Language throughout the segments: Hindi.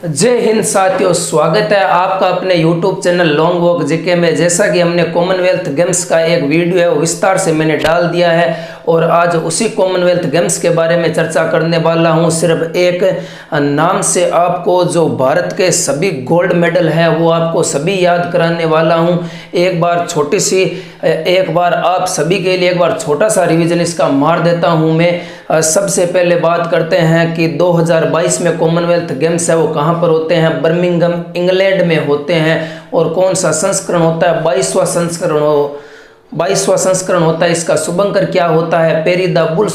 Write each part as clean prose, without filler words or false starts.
जय हिंद साथियों, स्वागत है आपका अपने YouTube channel long walk GK में। जैसा कि हमने कॉमनवेल्थ गेम्स का एक वीडियो है वो विस्तार से मैंने डाल दिया है और आज उसी कॉमनवेल्थ गेम्स के बारे में चर्चा करने वाला हूं। सिर्फ एक नाम से आपको जो भारत के सभी गोल्ड मेडल है वो आपको सभी याद कराने वाला हूं। एक बार आप सभी के लिए एक बार छोटा सा रिवीजन इसका मार देता हूं मैं। सबसे पहले बात करते हैं कि 2022 में कॉमनवेल्थ गेम्स है वो कहाँ पर होते हैं। बर्मिंघम इंग्लैंड में होते हैं। और कौन सा संस्करण होता है? 22वां संस्करण होता है। इसका शुभंकर क्या होता है? पेरी द बुल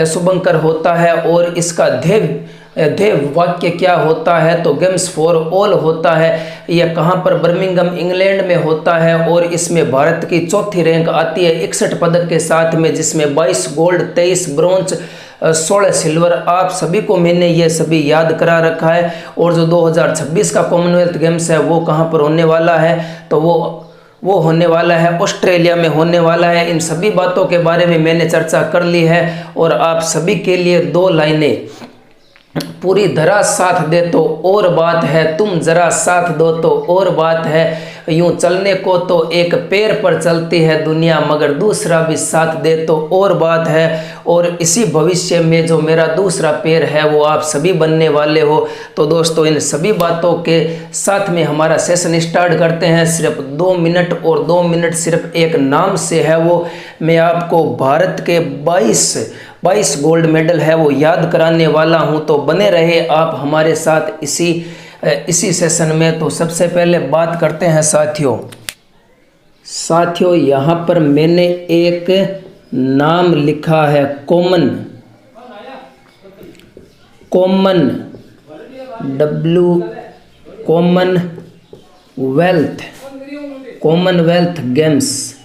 शुभंकर होता है। और इसका ध्येय वाक्य क्या होता है? तो गेम्स फॉर ऑल होता है। यह कहाँ पर? बर्मिंघम इंग्लैंड में होता है। और इसमें भारत की चौथी रैंक आती है 61 पदक के साथ में, जिसमें 22 गोल्ड, 23 ब्रॉन्ज, 16 सिल्वर। आप सभी को मैंने ये सभी याद करा रखा है। और जो 2026 का कॉमनवेल्थ गेम्स है वो कहाँ पर होने वाला है? तो वो होने वाला है ऑस्ट्रेलिया में होने वाला है। इन सभी बातों के बारे में मैंने चर्चा कर ली है। और आप सभी के लिए 2 लाइनें। पूरी धरा साथ दे तो और बात है, तुम जरा साथ दो तो और बात है। यूं चलने को तो एक पैर पर चलती है दुनिया, मगर दूसरा भी साथ दे तो और बात है। और इसी भविष्य में जो मेरा दूसरा पैर है वो आप सभी बनने वाले हो। तो दोस्तों, इन सभी बातों के साथ में हमारा सेशन स्टार्ट करते हैं। सिर्फ 2 मिनट और 2 मिनट सिर्फ एक नाम से है वो। मैं आपको भारत के 22 गोल्ड मेडल है वो याद कराने वाला हूं। तो बने रहे आप हमारे साथ इसी सेशन में। तो सबसे पहले बात करते हैं साथियों यहाँ पर मैंने एक नाम लिखा है कॉमनवेल्थ गेम्स।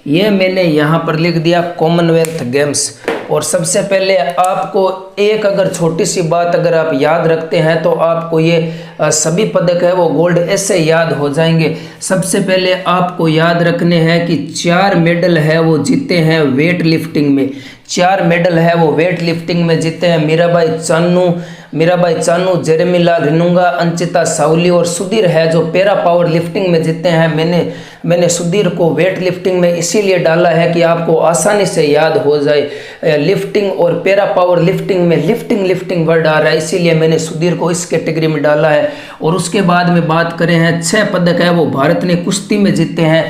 ये मैंने यहाँ पर लिख दिया कॉमनवेल्थ गेम्स। और सबसे पहले आपको एक अगर छोटी सी बात अगर आप याद रखते हैं तो आपको ये सभी पदक है वो गोल्ड ऐसे याद हो जाएंगे। सबसे पहले आपको याद रखने हैं कि 4 मेडल है वो जीते हैं वेट लिफ्टिंग में। 4 मेडल है वो वेट लिफ्टिंग में जीते हैं। मीराबाई चानू, जेरेमीलाल रिनुंगा, अंचिता सावली और सुधीर है जो पैरा पावर लिफ्टिंग में जीते हैं। मैंने सुधीर को वेट लिफ्टिंग में इसीलिए डाला है कि आपको आसानी से याद हो जाए। लिफ्टिंग और पैरा पावर लिफ्टिंग में लिफ्टिंग वर्ड आ रहा है, इसीलिए मैंने सुधीर को इस कैटेगरी में डाला है। और उसके बाद में बात करें हैं 6 पदक है वो भारत ने कुश्ती में जीते हैं।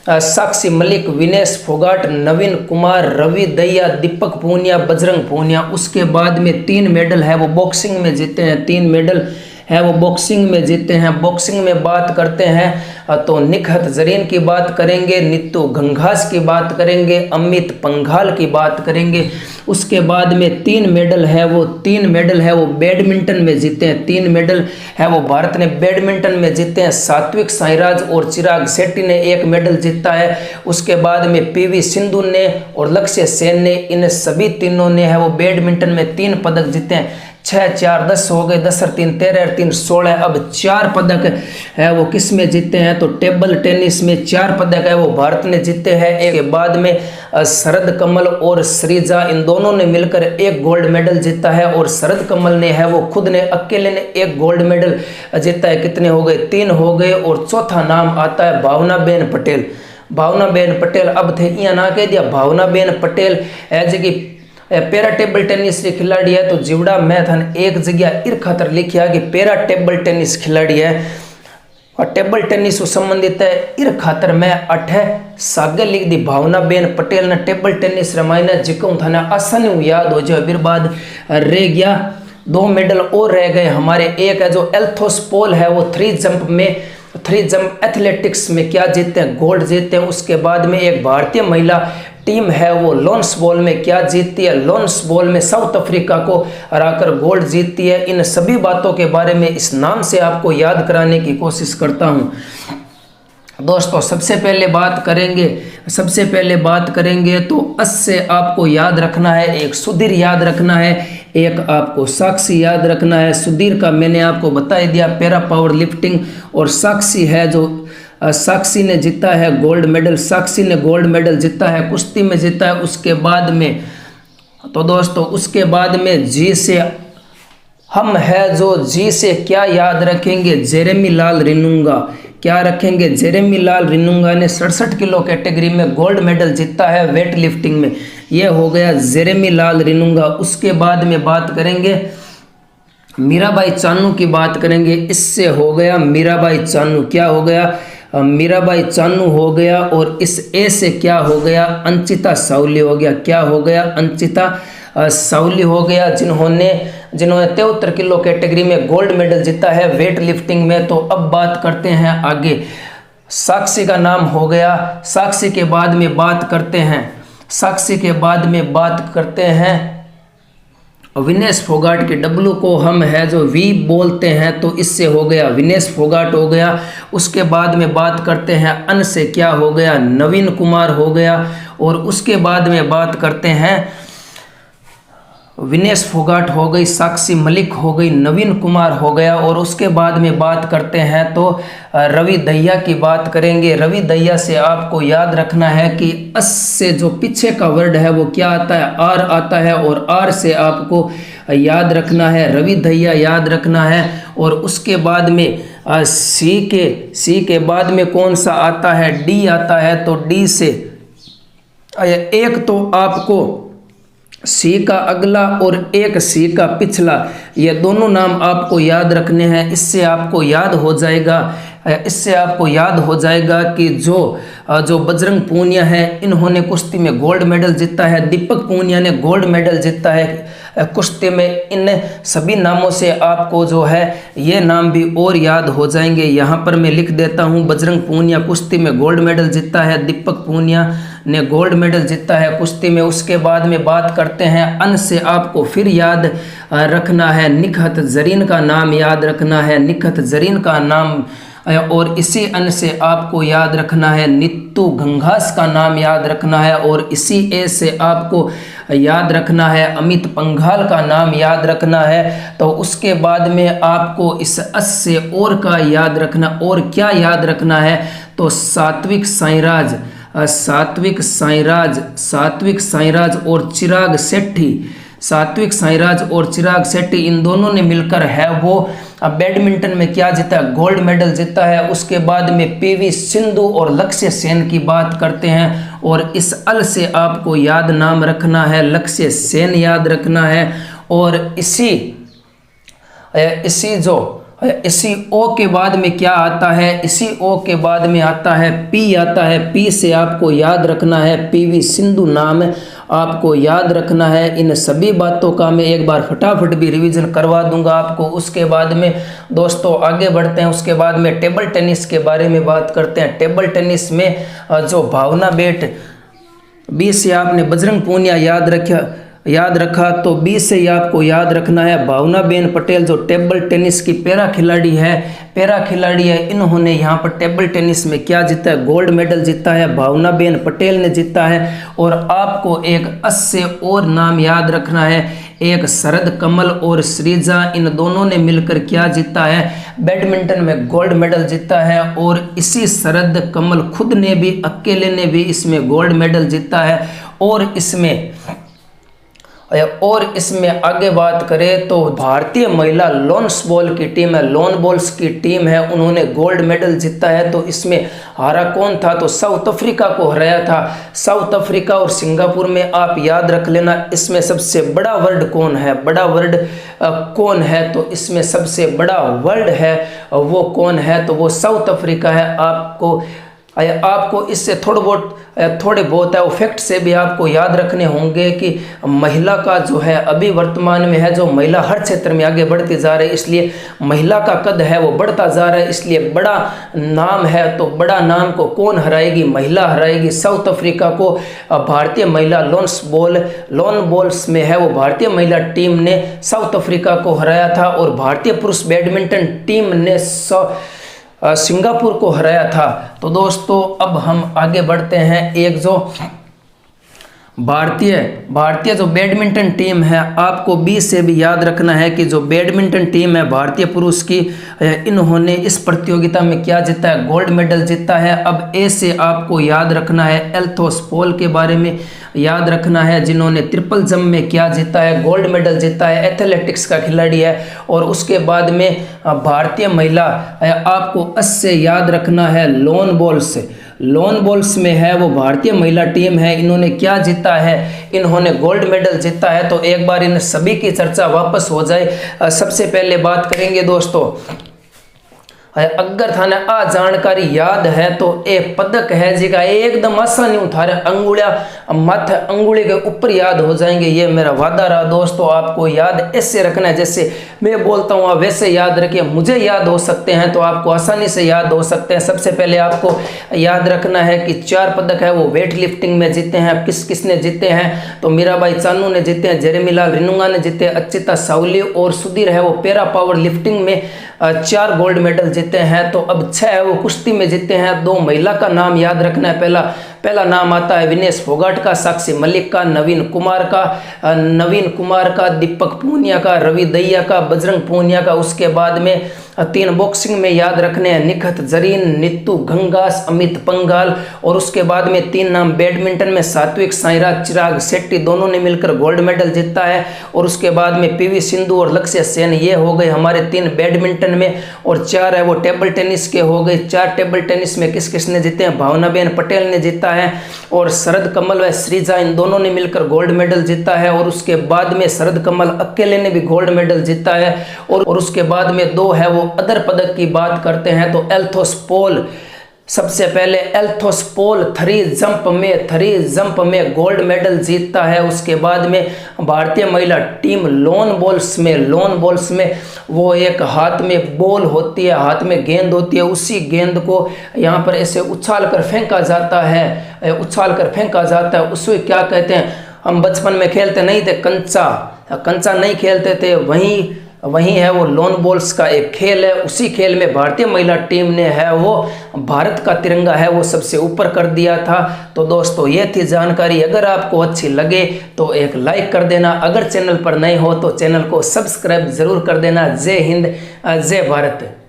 साक्षी मलिक, विनेश फोगाट, नवीन कुमार, रवि दहिया, दीपक पूनिया, बजरंग पूनिया। उसके बाद में 3 मेडल है वो बॉक्सिंग में जीते हैं। 3 मेडल है वो बॉक्सिंग में जीते हैं। बॉक्सिंग में बात करते हैं तो निखत जरीन की बात करेंगे, नीतू घंघास की बात करेंगे, अमित पंघाल की बात करेंगे। उसके बाद में 3 मेडल है वो बैडमिंटन में जीते हैं। 3 मेडल है वो भारत ने बैडमिंटन में जीते हैं। सात्विक साईराज और चिराग शेट्टी ने 1 मेडल जीता है। उसके बाद में PV सिंधु ने और लक्ष्य सेन ने, इन सभी तीनों ने है वो बैडमिंटन में 3 पदक जीते हैं। 6, 4, 10 हो गए, 10 और 3, 13 और 3, 16। अब 4 पदक है वो किस में जीते हैं? तो टेबल टेनिस में 4 पदक है वो भारत ने जीते हैं। एक के बाद में शरद कमल और श्रीजा, इन दोनों ने मिलकर 1 गोल्ड मेडल जीता है। और शरद कमल ने है वो खुद ने अकेले ने 1 गोल्ड मेडल जीता है। कितने हो गए? 3 हो गए। और चौथा नाम आता है भावनाबेन पटेल। अब थे यहाँ ना कह दिया भावनाबेन पटेल एज की पैरा टेबल टेनिस की खिलाड़ी है। तो जिवड़ा मैं था एक जगह इर खातर लिखिया कि पैरा टेबल टेनिस खिलाड़ी है और टेबल टेनिस से संबंधित है। इर खातर मैं 8 सागे लिख दी भावनाबेन पटेल ने टेबल टेनिस रमायना जिको थाना आसानी याद हो जाए। फिर बाद रह गया 2 मेडल और रह गए हमारे। एक है जो एल्थोस पोल है वो 3 जंप एथलेटिक्स में क्या जीते हैं? गोल्ड जीते हैं। उसके बाद में एक भारतीय महिला टीम है वो लॉन्स बॉल में क्या जीतती है? लॉन्स बॉल में साउथ अफ्रीका को हराकर गोल्ड जीतती है। इन सभी बातों के बारे में इस नाम से आपको याद कराने की कोशिश करता हूं। दोस्तों, सबसे पहले बात करेंगे तो अस से आपको याद रखना है, एक सुधीर याद रखना है, एक आपको साक्षी याद रखना है। सुधीर का मैंने आपको बता दिया पैरा पावर लिफ्टिंग। और साक्षी है जो साक्षी ने जीता है गोल्ड मेडल। साक्षी ने गोल्ड मेडल जीता है, कुश्ती में जीता है। उसके बाद में तो दोस्तों उसके बाद में जी से हम है जो जी से क्या याद रखेंगे, जेरेमी लाल रिनुंगा। क्या रखेंगे, जेरेमी लाल रिनुंगा ने 67 किलो कैटेगरी में गोल्ड मेडल जीता है वेट लिफ्टिंग में। ये हो गया जेरेमी लाल रिनुंगा। उसके बाद में बात करेंगे मीराबाई चानू की बात करेंगे। इससे हो गया मीराबाई चानू, क्या हो गया, मीराबाई चानू हो गया। और इस ए से क्या हो गया, अंचिता सावली हो गया। क्या हो गया, अंचिता सावली हो गया, जिन्होंने 73 किलो कैटेगरी में गोल्ड मेडल जीता है वेट लिफ्टिंग में। तो अब बात करते हैं आगे, साक्षी का नाम हो गया। साक्षी के बाद में बात करते हैं, साक्षी के बाद में बात करते हैं विनेश फोगाट के। डब्लू को हम है जो वी बोलते हैं, तो इससे हो गया विनेश फोगाट हो गया। उसके बाद में बात करते हैं अन से, क्या हो गया, नवीन कुमार हो गया। और उसके बाद में बात करते हैं विनेश फोगाट हो गई, साक्षी मलिक हो गई, नवीन कुमार हो गया। और उसके बाद में बात करते हैं तो रवि दहिया की बात करेंगे। रवि दहिया से आपको याद रखना है कि अस से जो पीछे का वर्ड है वो क्या आता है, आर आता है। और आर से आपको याद रखना है रवि दहिया याद रखना है। और उसके बाद में सी के बाद में कौन सा आता है, डी आता है। तो डी से एक तो आपको सी का अगला और एक सी का पिछला, ये दोनों नाम आपको याद रखने हैं। इससे आपको याद हो जाएगा, इससे आपको याद हो जाएगा कि जो बजरंग पूनिया है इन्होंने कुश्ती में गोल्ड मेडल जीता है, दीपक पूनिया ने गोल्ड मेडल जीता है कुश्ती में। इन सभी नामों से आपको जो है ये नाम भी और याद हो जाएंगे। यहाँ पर मैं लिख देता हूँ, बजरंग पूनिया कुश्ती में गोल्ड मेडल जीता है, दीपक पूनिया ने गोल्ड मेडल जीता है कुश्ती में। उसके बाद में बात करते हैं अन से, आपको फिर याद रखना है निखत जरीन का नाम याद रखना है, निखत जरीन का नाम। और इसी अन से आपको याद रखना है नीतू घंघास का नाम याद रखना है। और इसी ए से आपको याद रखना है अमित पंघाल का नाम याद रखना है। तो उसके बाद में आपको इस अस से और का याद रखना, और क्या याद रखना है, तो सात्विक साईराज, सात्विक साईराज और चिराग सेठी, सात्विक साईराज और चिराग शेट्टी, इन दोनों ने मिलकर है वो बैडमिंटन में क्या जीता, गोल्ड मेडल जीता है। उसके बाद में पीवी सिंधु और लक्ष्य सेन की बात करते हैं। और इस अल से आपको याद नाम रखना है लक्ष्य सेन याद रखना है। और इसी ओ के बाद में क्या आता है, इसी ओ के बाद में आता है पी आता है। पी से आपको याद रखना है पीवी सिंधु नाम आपको याद रखना है। इन सभी बातों का मैं एक बार फटाफट भी रिवीजन करवा दूंगा आपको। उसके बाद में दोस्तों आगे बढ़ते हैं। उसके बाद में टेबल टेनिस के बारे में बात करते हैं। टेबल टेनिस में जो भावना बेट, बी से आपने बजरंग पूनिया याद रखा, तो बी से ही आपको याद रखना है भावना बेन पटेल, जो टेबल टेनिस की पैरा खिलाड़ी है। इन्होंने यहाँ पर टेबल टेनिस में क्या जीता है, गोल्ड मेडल जीता है, भावना बेन पटेल ने जीता है। और आपको एक अस से और नाम याद रखना है, एक शरद कमल और श्रीजा, इन दोनों ने मिलकर क्या जीता है, बैडमिंटन में गोल्ड मेडल जीता है। और इसी शरद कमल खुद ने भी अकेले ने भी इसमें गोल्ड मेडल जीता है। और इसमें आगे बात करें तो भारतीय महिला लॉन्स बॉल की टीम है, लॉन बॉल्स की टीम है, उन्होंने गोल्ड मेडल जीता है। तो इसमें हारा कौन था, तो साउथ अफ्रीका को हराया था। साउथ अफ्रीका और सिंगापुर में आप याद रख लेना। इसमें सबसे बड़ा वर्ड कौन है, बड़ा वर्ड कौन है, तो इसमें सबसे बड़ा वर्ड है वो कौन है, तो वो साउथ अफ्रीका है। आपको इससे थोड़े बहुत है फैक्ट से भी आपको याद रखने होंगे कि महिला का जो है अभी वर्तमान में है, जो महिला हर क्षेत्र में आगे बढ़ती जा रही है, इसलिए महिला का कद है वो बढ़ता जा रहा है। इसलिए बड़ा नाम है, तो बड़ा नाम को कौन हराएगी, महिला हराएगी साउथ अफ्रीका को। भारतीय महिला लॉन बॉल्स में है वो भारतीय महिला टीम ने साउथ अफ्रीका को हराया था। और भारतीय पुरुष बैडमिंटन टीम ने सिंगापुर को हराया था। तो दोस्तों अब हम आगे बढ़ते हैं। एक जो भारतीय जो बैडमिंटन टीम है, आपको बी से भी याद रखना है कि जो बैडमिंटन टीम है भारतीय पुरुष की, इन्होंने इस प्रतियोगिता में क्या जीता है, गोल्ड मेडल जीता है। अब ए से आपको याद रखना है एल्थोस पॉल के बारे में याद रखना है, जिन्होंने ट्रिपल जंप में क्या जीता है, गोल्ड मेडल जीता है, एथलेटिक्स का खिलाड़ी है। और उसके बाद में भारतीय महिला, आपको एस से याद रखना है लॉन बॉल्स में है वो भारतीय महिला टीम है, इन्होंने क्या जीता है, इन्होंने गोल्ड मेडल जीता है। तो एक बार इन सभी की चर्चा वापस हो जाए। सबसे पहले बात करेंगे दोस्तों, अगर थाने आ जानकारी याद है तो एक पदक है जी का एकदम आसानी उठारे अंगुलियां माथे अंगुली के ऊपर याद हो जाएंगे, ये मेरा वादा रहा दोस्तों। आपको याद ऐसे रखना है, जैसे मैं बोलता हूँ आप वैसे याद रखिए। मुझे याद हो सकते हैं तो आपको आसानी से याद हो सकते हैं। सबसे पहले आपको याद रखना है कि 4 पदक है वो वेट लिफ्टिंग में जीते हैं। किस किसने जीते हैं, तो मीराबाई चानू ने जीते हैं, जेरेमीलाल रिनुंगा ने जीते, अच्युता सावली और सुधीर है वो पैरा पावर लिफ्टिंग में 4 गोल्ड मेडल जीते हैं। तो अब 6 है वो कुश्ती में जीते हैं। 2 महिला का नाम याद रखना है। पहला नाम आता है विनेश फोगाट का, साक्षी मलिक का, नवीन कुमार का, दीपक पूनिया का, रवि दहिया का, बजरंग पूनिया का। उसके बाद में 3 बॉक्सिंग में याद रखने हैं, निखत जरीन, नीतू गंगास, अमित पंगाल। और उसके बाद में 3 नाम बैडमिंटन में सात्विक साईराज, चिराग शेट्टी, दोनों ने मिलकर गोल्ड मेडल जीता है। और उसके बाद में पीवी सिंधु और लक्ष्य सेन, ये हो गए हमारे 3 बैडमिंटन में। और 4 है वो टेबल टेनिस के हो गए। 4 टेबल टेनिस में किस किसने जीते हैं, भावनाबेन पटेल ने जीता है और शरद कमल व श्रीजा, इन दोनों ने मिलकर गोल्ड मेडल जीता है। और उसके बाद में शरद कमल अकेले ने भी गोल्ड मेडल जीता है। और उसके बाद में 2 है वो अदर पदक की बात करते हैं तो एल्थोस पॉल, सबसे पहले एल्थोस पॉल 3 जंप में गोल्ड मेडल जीतता है। उसके बाद में भारतीय महिला टीम लॉन बॉल्स में वो एक हाथ में बॉल होती है, हाथ में गेंद होती है, उसी गेंद को यहाँ पर ऐसे उछाल कर फेंका जाता है। उसे क्या कहते हैं, हम बचपन में खेलते नहीं थे कंचा नहीं खेलते थे, वहीं है वो लॉन बॉल्स का एक खेल है। उसी खेल में भारतीय महिला टीम ने है वो भारत का तिरंगा है वो सबसे ऊपर कर दिया था। तो दोस्तों ये थी जानकारी। अगर आपको अच्छी लगे तो एक लाइक कर देना, अगर चैनल पर नए हो तो चैनल को सब्सक्राइब जरूर कर देना। जय हिंद, जय भारत।